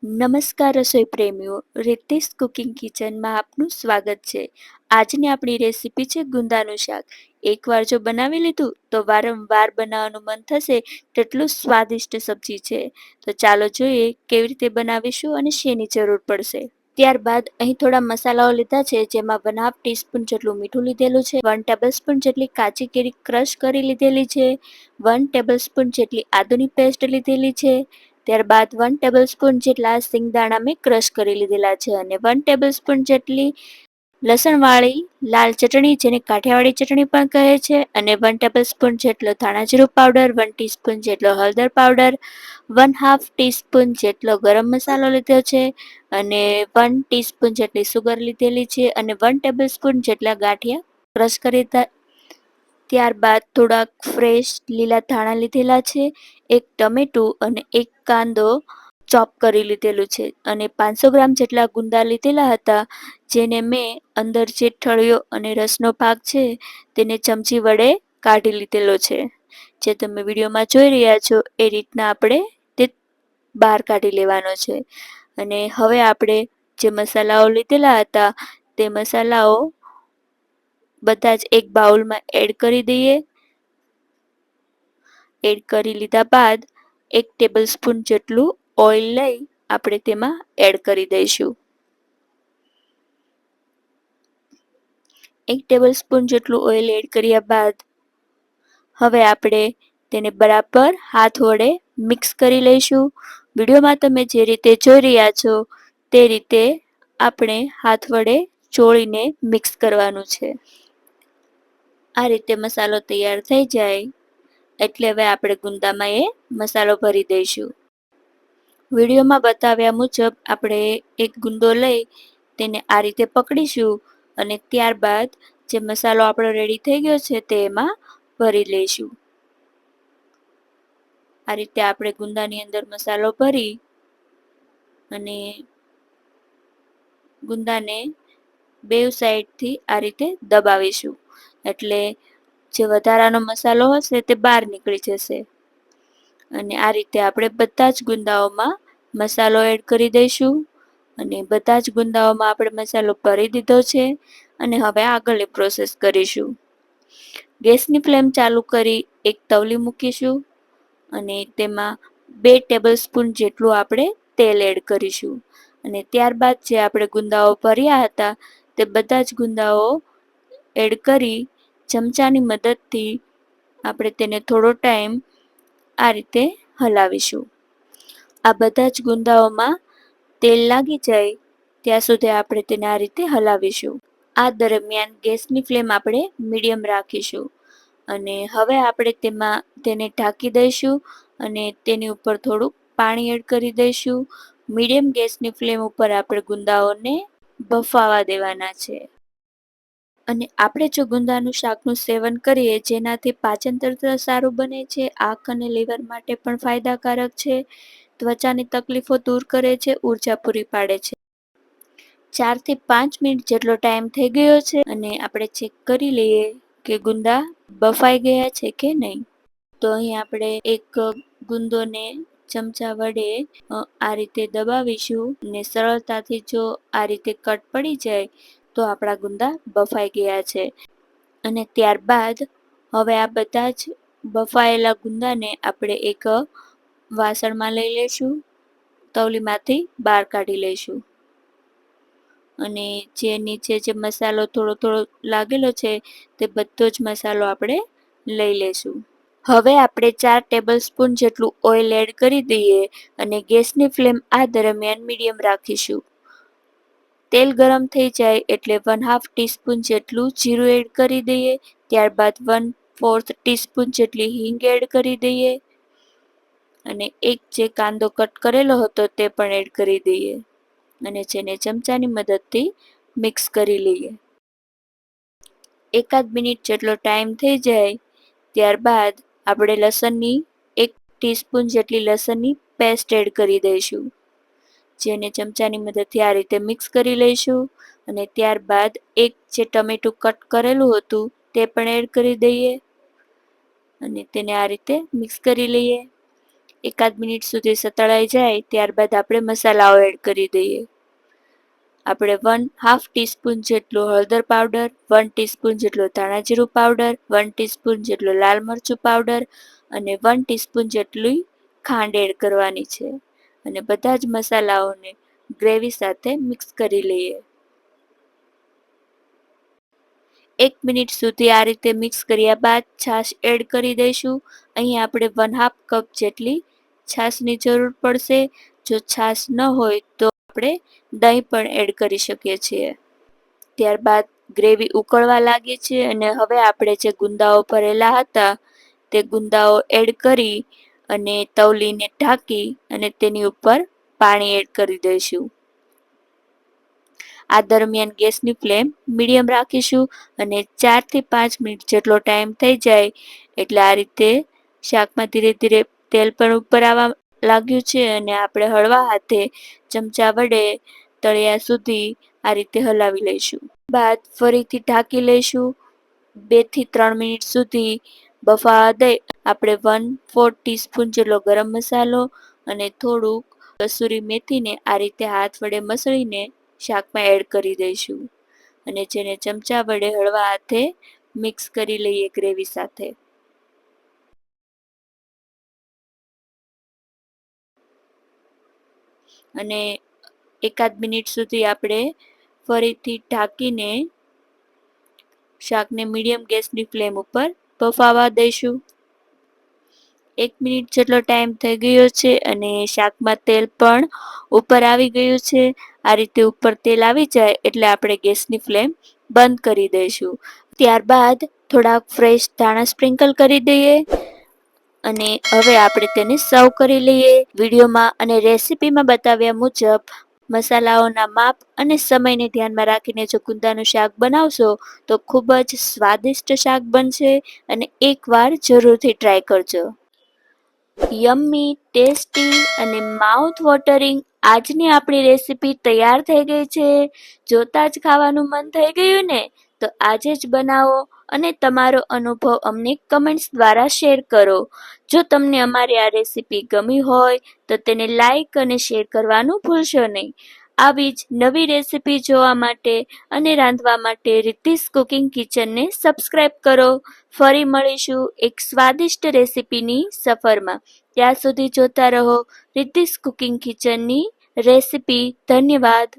નમસ્કાર રસોઈ પ્રેમીઓ, રિદ્ધિસ કુકિંગ કિચનમાં આપનું સ્વાગત છે. આજની આપણી રેસીપી છે ગુંદાનું શાક. એકવાર જો બનાવી લીધું તો વારંવાર બનાવવાનું મન થશે તેટલું સ્વાદિષ્ટ સબ્જી છે. તો ચાલો જોઈએ કેવી રીતે બનાવીશું અને શેની જરૂર પડશે. ત્યારબાદ અહીં થોડા મસાલાઓ લીધા છે, જેમાં 1/2 ટીસ્પૂન જેટલું મીઠું લીધેલું છે, 1 ટેબલસ્પૂન જેટલી કાચી કેરી ક્રશ કરી લીધેલી છે, 1 ટેબલસ્પૂન જેટલી આદુની પેસ્ટ લીધેલી છે. ત્યારબાદ 1 ટેબલસ્પૂન જેટલા સિંગદાણા મેં ક્રશ કરી લીધેલા છે અને 1 ટેબલસ્પૂન જેટલી લસણવાળી લાલ ચટણી, જેને કાઠિયાવાડી ચટણી પણ કહે છે, અને 1 ટેબલસ્પૂન જેટલો ધાણા જીરું પાવડર, 1 ટીસ્પૂન જેટલો હળદર પાવડર, 1/2 ટીસ્પૂન જેટલો ગરમ મસાલો લીધો છે અને 1 ટીસ્પૂન જેટલી સુગર લીધેલી છે અને 1 ટેબલસ્પૂન જેટલા ગાંઠિયા ક્રશ કરી. ત્યારબાદ થોડાક ફ્રેશ લીલા ધાણા લીધેલા છે, એક ટમેટું અને એક કાંદો ચોપ કરી લીધેલું છે અને 500 ગ્રામ જેટલા ગુંદા લીધેલા હતા, જેને મેં અંદર જે ઠળિયો અને રસનો ભાગ છે તેને ચમચી વડે કાઢી લીધેલો છે. જે તમે વિડીયોમાં જોઈ રહ્યા છો એ રીતના આપણે તે બહાર કાઢી લેવાનો છે. અને હવે આપણે જે મસાલાઓ લીધેલા હતા તે મસાલાઓ બધા જ એક બાઉલમાં એડ કરી દઈએ. એડ કરી લીધા બાદ 1 ટેબલસ્પૂન જેટલું ઓઇલ લઈ આપણે તેમાં એડ કરી દઈશું. 1 ટેબલસ્પૂન જેટલું ઓઇલ એડ કર્યા બાદ હવે આપણે તેને બરાબર હાથ વડે મિક્સ કરી લઈશું. વિડીયોમાં તમે જે રીતે જોઈ રહ્યા છો તે રીતે આપણે હાથ વડે ચોળીને મિક્સ કરવાનું છે. આ રીતે મસાલો તૈયાર થઈ જાય એટલે હવે આપણે ગુંદામાં એ મસાલો ભરી દઈશું. વિડીયોમાં બતાવ્યા મુજબ આપણે એક ગુંદો લઈ તેને આ રીતે પકડીશું અને ત્યારબાદ જે મસાલો આપણો રેડી થઈ ગયો છે તે એમાં ભરી લઈશું. આ રીતે આપણે ગુંદાની અંદર મસાલો ભરી અને ગુંદાને બેવ સાઈડથી આ રીતે દબાવીશું, એટલે જે વધારાનો મસાલો હશે તે બહાર નીકળી જશે. અને આ રીતે આપણે બધા જ ગુંદાઓમાં મસાલો એડ કરી દઈશું અને બધા જ ગુંદાઓમાં આપણે મસાલો ભરી દીધો છે અને હવે આગળની પ્રોસેસ કરીશું. ગેસની ફ્લેમ ચાલુ કરી એક તવલી મૂકીશું અને તેમાં 2 ટેબલસ્પૂન જેટલું આપણે તેલ એડ કરીશું અને ત્યારબાદ જે આપણે ગુંદાઓ ભર્યા હતા તે બધા જ ગુંદાઓ એડ કરી ચમચાની મદદથી આપણે તેને થોડો ટાઈમ આ રીતે હલાવીશું. આ બધા જ ગુંદાઓમાં તેલ લાગી જાય ત્યાં સુધી આપણે તેને આ રીતે હલાવીશું. આ દરમિયાન ગેસની ફ્લેમ આપણે મીડિયમ રાખીશું અને હવે આપણે તેને ઢાંકી દઈશું અને તેની ઉપર થોડુંક પાણી એડ કરી દઈશું. મીડિયમ ગેસની ફ્લેમ ઉપર આપણે ગુંદાઓને બફાવા દેવાના છે. અને આપણે જો ગુંદાનું શાકનું સેવન કરીએ જેનાથી પાચન તંત્ર સારું બને છે, આંખ અને લીવર માટે પણ ફાયદાકારક છે, ત્વચાની તકલીફો દૂર કરે છે, ઉર્જા પૂરી પાડે છે. 4 થી 5 મિનિટ જેટલો ટાઈમ થઈ ગયો છે અને આપણે ચેક કરી લઈએ કે ગુંદા બફાઈ ગયા છે કે નહીં. તો અહીં આપણે એક ગુંદોને ચમચા વડે આ રીતે દબાવીશું અને સરળતાથી જો આ રીતે કટ પડી જાય તો આપણા ગુંદા બફાઈ ગયા છે. અને ત્યારબાદ હવે આ બધા જ બફાયેલા ગુંદાને આપણે એક વાસણમાં લઈ લઈશું, તવલીમાંથી બહાર કાઢી લઈશું અને જે નીચે જે મસાલો થોડો થોડો લાગેલો છે તે બધો જ મસાલો આપણે લઈ લઈશું. હવે આપણે 4 ટેબલસ્પૂન જેટલું ઓઇલ એડ કરી દઈએ અને ગેસની ફ્લેમ આ દરમિયાન મીડિયમ રાખીશું. તેલ ગરમ થઈ જાય એટલે 1/2 ટીસ્પૂન જેટલું જીરું એડ કરી દઈએ. ત્યારબાદ 1/4 ટીસ્પૂન જેટલી હિંગ એડ કરી દઈએ અને એક જે કાંદો કટ કરેલો હતો તે પણ એડ કરી દઈએ અને જેને ચમચાની મદદથી મિક્સ કરી લઈએ. એકાદ મિનિટ જેટલો ટાઈમ થઈ જાય ત્યારબાદ આપણે લસણની 1 ટીસ્પૂન જેટલી લસણની પેસ્ટ એડ કરી દઈશું, જેને ચમચાની મદદથી આ રીતે મિક્સ કરી લઈશું અને ત્યારબાદ એક જે ટમેટું કટ કરેલું હતું તે પણ એડ કરી દઈએ અને તેને આ રીતે મિક્સ કરી લઈએ. એકાદ મિનિટ સુધી સતળાઈ જાય ત્યારબાદ આપણે મસાલાઓ એડ કરી દઈએ. આપણે 1/2 ટીસ્પૂન જેટલો હળદર પાવડર, 1 ટીસ્પૂન જેટલો ધાણા જીરું પાવડર, 1 ટીસ્પૂન જેટલો લાલ મરચું પાવડર અને 1 ટીસ્પૂન જેટલી ખાંડ એડ કરવાની છે અને બધા જ મસાલાઓને ગ્રેવી સાથે મિક્સ કરી લઈએ. 1 મિનિટ સુધી આ રીતે મિક્સ કર્યા બાદ છાશ એડ કરી દઈશું. અહીં આપણે 1/2 કપ જેટલી છાશની જરૂર પડશે. જો છાશ ન હોય તો આપણે દહીં પણ એડ કરી શકીએ છીએ. ત્યારબાદ ગ્રેવી ઉકળવા લાગી છે અને હવે આપણે જે ગુંદાઓ ભરેલા હતા તે ગુંદાઓ એડ કરી અને તવલીને ઢાંકી અને તેની ઉપર પાણી એડ કરી દઈશું. આ દરમિયાન ગેસની ફ્લેમ મીડિયમ રાખીશું અને 4 થી 5 મિનિટ જેટલો ટાઈમ થઈ જાય એટલે આ રીતે શાકમાં ધીરે ધીરે તેલ પણ ઉપર આવવા લાગ્યું છે અને આપણે હળવા હાથે ચમચા વડે તળિયા સુધી આ રીતે હલાવી લઈશું. બાદ ફરીથી ઢાંકી લઈશું. 2 થી 3 મિનિટ સુધી બફાવા દઈ આપણે 1/4 ટીસ્પૂન જેટલો ગરમ મસાલો અને થોડુંક કસૂરી મેથીને આ રીતે હાથ વડે મસળીને શાકમાં એડ કરી દઈશું અને જેને ચમચા વડે હળવા હાથે મિક્સ કરી લઈએ ગ્રેવી સાથે. અને એકાદ મિનિટ સુધી આપણે ફરીથી ઢાંકીને શાકને મીડિયમ ગેસની ફ્લેમ ઉપર બફાવા દઈશું. 1 મિનિટ જેટલો ટાઈમ થઈ ગયો છે અને શાકમાં તેલ પણ ઉપર આવી ગયું છે. આ રીતે ઉપર તેલ આવી જાય એટલે આપણે ગેસની ફ્લેમ બંધ કરી દઈશું. ત્યારબાદ થોડાક ફ્રેશ ધાણા સ્પ્રિંકલ કરી દઈએ અને હવે આપણે તેને સર્વ કરી લઈએ. વિડીયોમાં અને રેસીપીમાં બતાવ્યા મુજબ મસાલાઓના માપ અને સમયને ધ્યાનમાં રાખીને જો ગુંદાનું શાક બનાવશો તો ખૂબ જ સ્વાદિષ્ટ શાક બનશે અને એકવાર જરૂરથી ટ્રાય કરજો. યમ્મી, ટેસ્ટી અને માઉથ વોટરિંગ આજની આપણી રેસીપી તૈયાર થઈ ગઈ છે. જોતા જ ખાવાનું મન થઈ ગયું ને? તો આજે જ બનાવો અને તમારો અનુભવ અમને કમેન્ટ્સ દ્વારા શેર કરો. જો તમને અમારી આ રેસીપી ગમી હોય તો તેને લાઈક અને શેર કરવાનું ભૂલશો નહીં. આવી જ નવી રેસીપી જોવા માટે અને રાંધવા માટે રિદ્ધિસ કુકિંગ કિચનને સબસ્ક્રાઇબ કરો. ફરી મળીશું એક સ્વાદિષ્ટ રેસીપીની સફરમાં. ત્યાં સુધી જોતા રહો રિદ્ધિસ કુકિંગ કિચનની રેસીપી. ધન્યવાદ.